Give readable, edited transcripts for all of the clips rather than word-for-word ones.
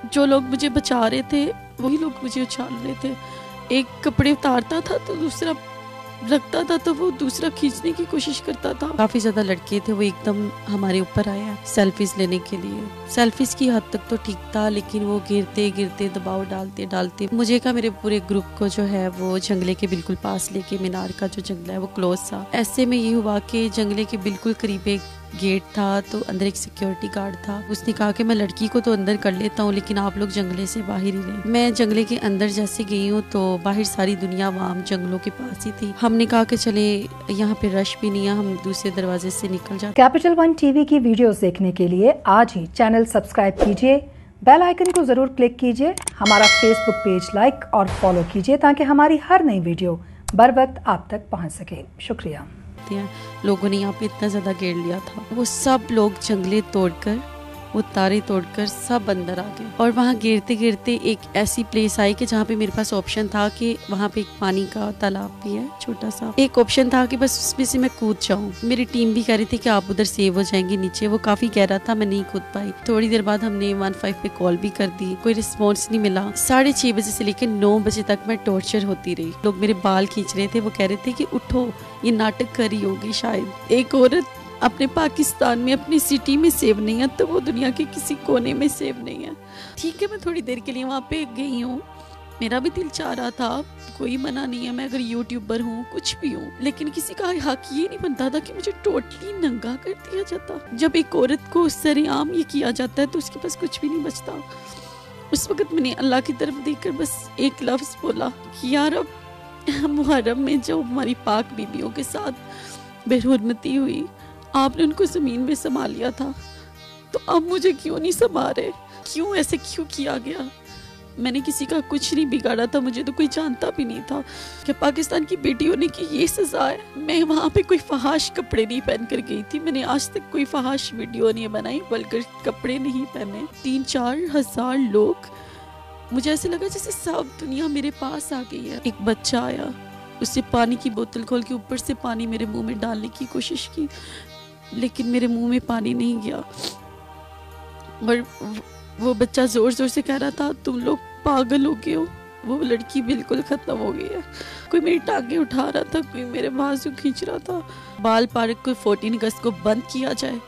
जो लोग मुझे बचा रहे थे वही लोग मुझे उछाल रहे थे। एक कपड़े उतारता था तो दूसरा रखता था तो वो दूसरा खींचने की कोशिश करता था। काफी ज्यादा लड़के थे, वो एकदम हमारे ऊपर आए हैं सेल्फीज लेने के लिए। सेल्फीज की हद तक तो ठीक था, लेकिन वो गिरते गिरते दबाव डालते डालते मुझे का मेरे पूरे ग्रुप को जो है वो जंगले के बिल्कुल पास लेके, मीनार का जो जंगला है वो क्लोज था। ऐसे में ये हुआ कि जंगले के बिल्कुल करीब एक गेट था, तो अंदर एक सिक्योरिटी गार्ड था। उसने कहा कि मैं लड़की को तो अंदर कर लेता हूँ, लेकिन आप लोग जंगले से बाहर ही रहे। मैं जंगले के अंदर जैसे गई हूँ तो बाहर सारी दुनिया वाम जंगलों के पास ही थी। हमने कहा कि चले, यहाँ पे रश भी नहीं है, हम दूसरे दरवाजे से निकल जाते। कैपिटल वन टीवी की वीडियोस देखने के लिए आज ही चैनल सब्सक्राइब कीजिए, बेल आइकन को जरूर क्लिक कीजिए, हमारा फेसबुक पेज लाइक और फॉलो कीजिए ताकि हमारी हर नई वीडियो बर वक्त आप तक पहुँच सके। शुक्रिया। लोगों ने यहाँ पे इतना ज्यादा घेर लिया था, वो सब लोग जंगले तोड़कर, वो तारे तोड़कर सब अंदर आ गए। और वहाँ गिरते गिरते एक ऐसी प्लेस आई कि जहाँ पे मेरे पास ऑप्शन था कि वहाँ पे एक पानी का तालाब भी है छोटा सा। एक ऑप्शन था कि बस उसमें से मैं कूद जाऊँ। मेरी टीम भी कह रही थी कि आप उधर सेव हो जाएंगे नीचे। वो काफी गहरा था, मैं नहीं कूद पाई। थोड़ी देर बाद हमने 15 पे कॉल भी कर दी, कोई रिस्पॉन्स नहीं मिला। 6:30 बजे से लेकर 9 बजे तक मैं टॉर्चर होती रही। लोग मेरे बाल खींच रहे थे, वो कह रहे थे कि उठो, ये नाटक कर रही होगी शायद। एक औरत अपने पाकिस्तान में अपनी सिटी में सेव नहीं है तो वो दुनिया के किसी कोने में सेव नहीं है। ठीक है, मैं थोड़ी देर के लिए वहाँ पे गई हूँ, मेरा भी दिल चाह रहा था, कोई मना नहीं है, मैं अगर यूट्यूबर हूँ कुछ भी हूँ, लेकिन किसी का हक ये नहीं बनता था कि मुझे टोटली नंगा कर दिया जाता। जब एक औरत को सरेआम ये किया जाता है तो उसके पास कुछ भी नहीं बचता। उस वक्त मैंने अल्लाह की तरफ देखकर बस एक लफ्ज बोला कि यार अब मुहर्रम में जो हमारी पाक बीबियों के साथ बेहुरमती हुई, आपने उनको जमीन में संभाल लिया था, तो अब मुझे क्यों नहीं संभाले? क्यों ऐसे क्यों किया गया? मैंने किसी का कुछ नहीं बिगाड़ा था, मुझे तो कोई जानता भी नहीं था कि पाकिस्तान की बेटी होने की ये सजा है। मैं वहाँ पे कोई फहाश कपड़े नहीं पहन कर गई थी, मैंने आज तक कोई फहाश वीडियो नहीं बनाई, वल्गर कपड़े नहीं पहने। 3-4 हजार लोग, मुझे ऐसे लगा जैसे सब दुनिया मेरे पास आ गई है। एक बच्चा आया, उससे पानी की बोतल खोल के ऊपर से पानी मेरे मुंह में डालने की कोशिश की, लेकिन मेरे मुंह में पानी नहीं गया। और वो बच्चा जोर जोर से कह रहा था तुम लोग पागल हो गए हो। वो लड़की बिल्कुल खत्म हो गई है। कोई मेरी टांगे उठा रहा था, कोई मेरे बाजू खींच रहा था। बाल पार्क को 14 अगस्त को बंद किया जाए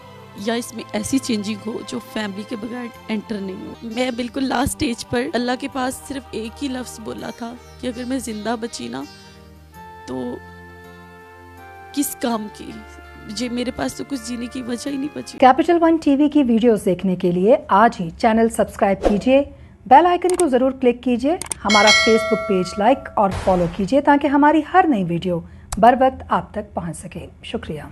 या इसमें ऐसी चेंजिंग हो जो फैमिली के बगैर एंटर नहीं हो। मैं बिल्कुल लास्ट स्टेज पर अल्लाह के पास सिर्फ एक ही लफ्ज बोला था कि अगर मैं जिंदा बची ना तो किस काम की, मुझे मेरे पास तो कुछ जीने की वजह ही नहीं बची। कैपिटल वन टीवी की वीडियोस देखने के लिए आज ही चैनल सब्सक्राइब कीजिए, बेल आइकन को जरूर क्लिक कीजिए, हमारा फेसबुक पेज लाइक और फॉलो कीजिए ताकि हमारी हर नई वीडियो बर वक्त आप तक पहुंच सके। शुक्रिया।